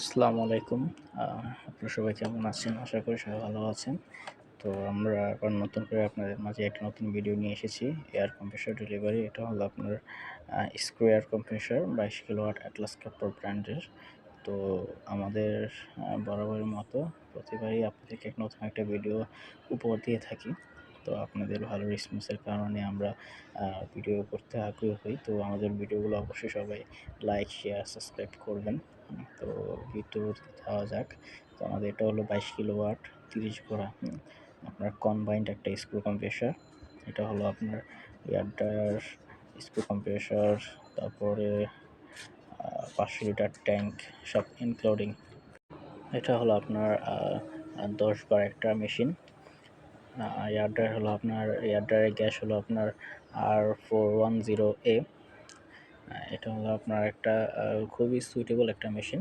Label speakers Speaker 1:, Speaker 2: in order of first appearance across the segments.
Speaker 1: আসসালামু আলাইকুম। আপনারা সবাই কেমন আছেন? আশা করি সবাই ভালো আছেন। তো আমরা আবার নতুন করে আপনাদের মাঝে একটা নতুন ভিডিও নিয়ে এসেছি। Air compressor delivery. এটা হলো আপনার screw air compressor 22 kilowatt Atlas কাপড় ব্র্যান্ডের। তো আমাদের বরাবরের মতো প্রতিবারই আপনাদেরকে নতুন একটা ভিডিও উপহার দিয়ে থাকি। তো আপনাদের ভালো রেসপন্সের কারণে আমরা ভিডিও করতে আগ্রহী হই। তো আমাদের ভিডিওগুলো অবশ্যই সবাই লাইক, শেয়ার, সাবস্ক্রাইব করবেন। তো ভিডিওতে যাওয়া যাক। তো আমাদের এটা হলো 22 কিলোওয়াট 30 ঘোড়া আপনার কম্বাইন্ড একটা স্ক্রু কম্প্রেসর। এটা হলো আপনার এয়ার ড্রায়ার, স্ক্রু কম্প্রেসর, তারপরে 500 লিটার ট্যাঙ্ক সব ইনক্লুডিং। এটা হলো আপনার 10 বার একটা মেশিন। এয়ার ড্রায়ার হলো আপনার এয়ার ড্রায়ারের গ্যাস হলো আপনার R410A। এটা হলো আপনার একটা খুবই সুইটেবল একটা মেশিন।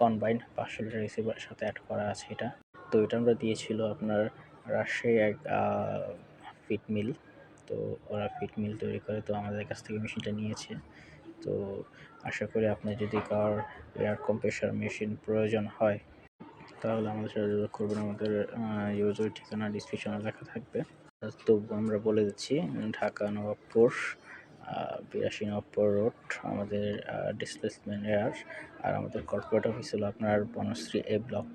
Speaker 1: কম্বাইন্ড 500 লিটার রিসিভারের সাথে অ্যাড করা আছে এটা। তো এটা আমরা দিয়েছিল আপনার রাজশাহী এক ফিট মিল। তো ওরা ফিট মিল তৈরি করে, তো আমাদের কাছ থেকে মেশিনটা নিয়েছে। তো আশা করি আপনার যদি কার এয়ার কম্প্রেসর মেশিন প্রয়োজন হয় তাহলে আমাদের সাথে যোগাযোগ করবেন। আমাদের ইউজার ঠিকানা ডিসক্রিপশনে লেখা থাকবে। তো আমরা বলে দিচ্ছি, ঢাকা নবাবপুর 82 নবাবপুর রোড আমাদের ডিসপ্লেসমেন্ট এয়ার। আর আমাদের কর্পোরেট অফিস হলো আপনার বনশ্রী এ ব্লক।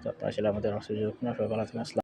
Speaker 1: তো আপনারা চাইলে আমাদের অফিসে যোগাযোগ করুন। সবাই ভালো থাকবেন।